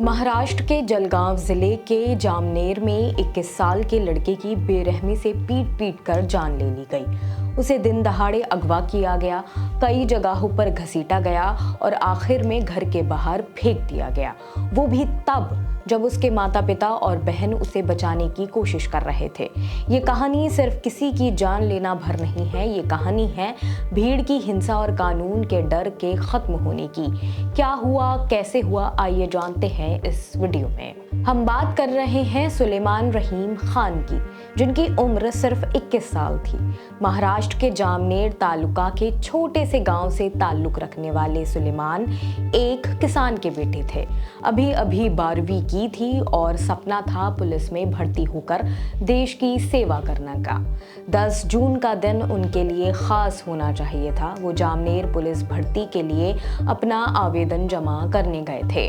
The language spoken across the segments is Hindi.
महाराष्ट्र के जलगांव जिले के जामनेर में 21 साल के लड़के की बेरहमी से पीट पीट कर जान ले ली गई। उसे दिन दहाड़े अगवा किया गया, कई जगहों पर घसीटा गया और आखिर में घर के बाहर फेंक दिया गया, वो भी तब जब उसके माता पिता और बहन उसे बचाने की कोशिश कर रहे थे। ये कहानी सिर्फ किसी की जान लेना भर नहीं है, ये कहानी है भीड़ की हिंसा और कानून के डर के खत्म होने की। क्या हुआ, कैसे हुआ, आइए जानते हैं इस वीडियो में। हम बात कर रहे हैं सुलेमान रहीम खान की, जिनकी उम्र सिर्फ 21 साल थी। महाराष्ट्र के जामनेर तालुका के छोटे से गांव से ताल्लुक रखने वाले सुलेमान एक किसान के बेटे थे। अभी अभी 12वीं की थी और सपना था पुलिस में भर्ती होकर देश की सेवा करने का। 10 जून का दिन उनके लिए खास होना चाहिए था। वो जामनेर पुलिस भर्ती के लिए अपना आवेदन जमा करने गए थे,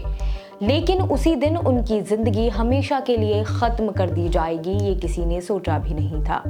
लेकिन उसी दिन उनकी जिंदगी हमेशा के लिए खत्म कर दी जाएगी, ये किसी ने सोचा भी नहीं था।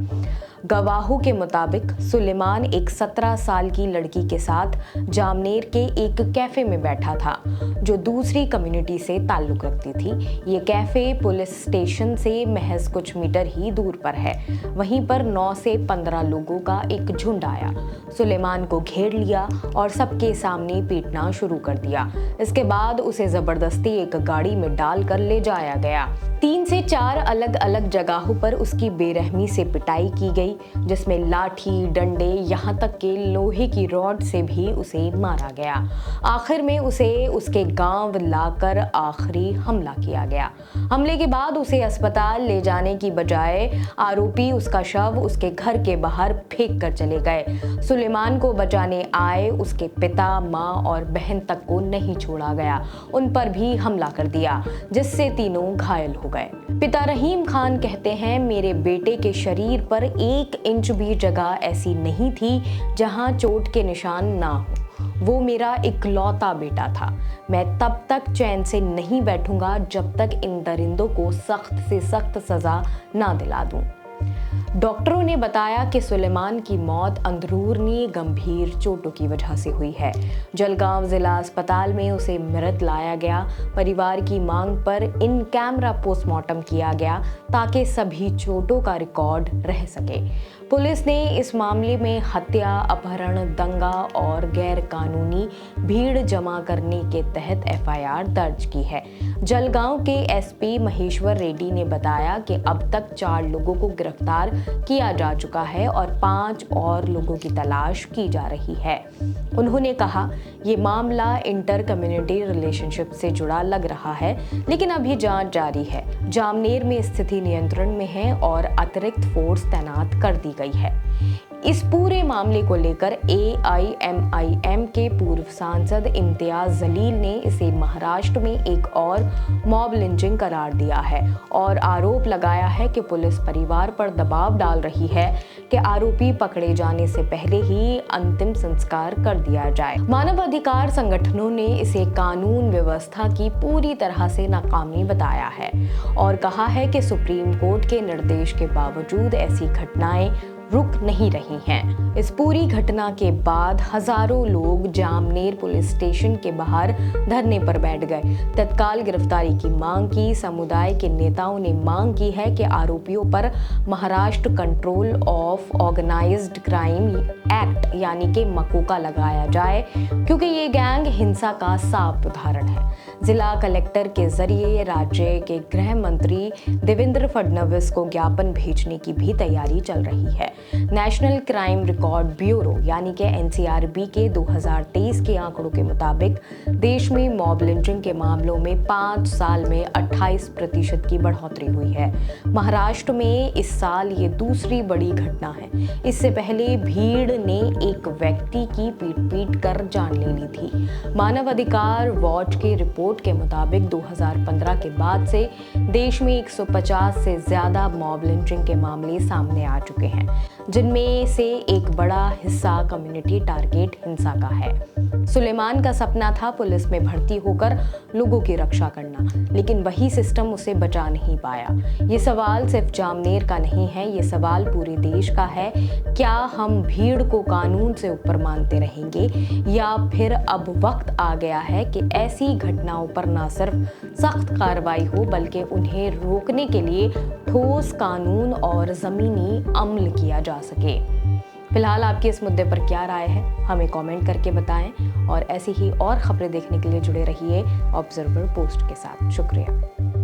गवाहों के मुताबिक सुलेमान एक 17 साल की लड़की के साथ जामनेर के एक कैफे में बैठा था, जो दूसरी कम्युनिटी से ताल्लुक रखती थी। ये कैफे पुलिस स्टेशन से महज कुछ मीटर ही दूर पर है। वहीं पर 9 से 15 लोगों का एक झुंड आया, सुलेमान को घेर लिया और सबके सामने पीटना शुरू कर दिया। इसके बाद उसे जबरदस्ती एक गाड़ी में डालकर ले जाया गया। 3 से 4 अलग अलग जगहों पर उसकी बेरहमी से पिटाई की गई, जिसमें लाठी, डंडे, यहाँ तक कि लोहे की रॉड से भी उसे मारा गया। आखिर में उसे उसके गांव लाकर आखिरी हमला किया गया। हमले के बाद उसे अस्पताल ले जाने की बजाय आरोपी उसका शव उसके घर के बाहर फेंक कर चले गए। सुलेमान को बचाने आए उसके पिता, माँ और बहन तक को नहीं छोड़ा गया, उन पर भी हमला कर दिया, जिससे तीनों घायल हो गए। पिता रहीम खान कहते हैं, मेरे बेटे के शरीर पर 1 इंच भी जगह ऐसी नहीं थी जहां चोट के निशान ना हो। वो मेरा इकलौता बेटा था। मैं तब तक चैन से नहीं बैठूंगा जब तक इन दरिंदों को सख्त से सख्त सजा ना दिला दूं। डॉक्टरों ने बताया कि सुलेमान की मौत अंदरूनी गंभीर चोटों की वजह से हुई है। जलगांव जिला अस्पताल में उसे मृत लाया गया। परिवार की मांग पर इन कैमरा पोस्टमार्टम किया गया ताकि सभी चोटों का रिकॉर्ड रह सके। पुलिस ने इस मामले में हत्या, अपहरण, दंगा और गैर कानूनी भीड़ जमा करने के तहत FIR दर्ज की है। जलगांव के SP महेश्वर रेड्डी ने बताया कि अब तक 4 लोगों को गिरफ्तार किया जा चुका है और 5 और लोगों की तलाश की जा रही है। उन्होंने कहा, ये मामला इंटर कम्युनिटी रिलेशनशिप से जुड़ा लग रहा है, लेकिन अभी जांच जारी है। जामनेर में स्थिति नियंत्रण में है और अतिरिक्त फोर्स तैनात कर दी गई है। इस पूरे मामले को लेकर AIMIM के पूर्व सांसद इम्तियाज जलील ने इसे महाराष्ट्र में एक और मॉब लिंचिंग करार दिया है और आरोप लगाया है कि पुलिस परिवार पर दबाव डाल रही है कि आरोपी पकड़े जाने से पहले ही अंतिम संस्कार कर दिया जाए। मानवाधिकार संगठनों ने इसे कानून व्यवस्था की पूरी तरह से नाकामी बताया है और कहा है कि सुप्रीम कोर्ट के निर्देश के बावजूद ऐसी घटनाएं रुक नहीं रही हैं। इस पूरी घटना के बाद हजारों लोग जामनेर पुलिस स्टेशन के बाहर धरने पर बैठ गए, तत्काल गिरफ्तारी की मांग की। समुदाय के नेताओं ने मांग की है कि आरोपियों पर Maharashtra control of organised crime act यानी कि मकोका लगाया जाए, क्योंकि ये गैंग हिंसा का साफ उदाहरण है। जिला कलेक्टर के जरिए राज्य के गृह मंत्री देवेंद्र फडणवीस को ज्ञापन भेजने की भी तैयारी चल रही है। नेशनल क्राइम रिकॉर्ड ब्यूरो यानी कि NCRB के 2023 के आंकड़ों के मुताबिक देश में मॉब लिंचिंग के मामलों में 5 साल में 28% की बढ़ोतरी हुई है। महाराष्ट्र में इस साल ये दूसरी बड़ी घटना है। इससे पहले भीड़ ने एक व्यक्ति की पीट कर जान ले ली थी। मानवाधिकार वॉच की रिपोर्ट के मुताबिक 2015 के बाद से देश में 150 से ज्यादा मॉब लिंचिंग के मामले सामने आ चुके हैं। जिनमें से एक बड़ा हिस्सा कम्युनिटी टारगेट हिंसा का है। सुलेमान का सपना था पुलिस में भर्ती होकर लोगों की रक्षा करना, लेकिन वही सिस्टम उसे बचा नहीं पाया। ये सवाल सिर्फ जामनेर का नहीं है, ये सवाल पूरे देश का है। क्या हम भीड़ को कानून से ऊपर मानते रहेंगे, या फिर अब वक्त आ गया है कि ऐसी घटनाओं पर न सिर्फ सख्त कार्रवाई हो, बल्कि उन्हें रोकने के लिए ठोस कानून और ज़मीनी अमल किया जा सके। फिलहाल आपकी इस मुद्दे पर क्या राय है, हमें कमेंट करके बताएं और ऐसी ही और खबरें देखने के लिए जुड़े रहिए ऑब्जर्वर पोस्ट के साथ। शुक्रिया।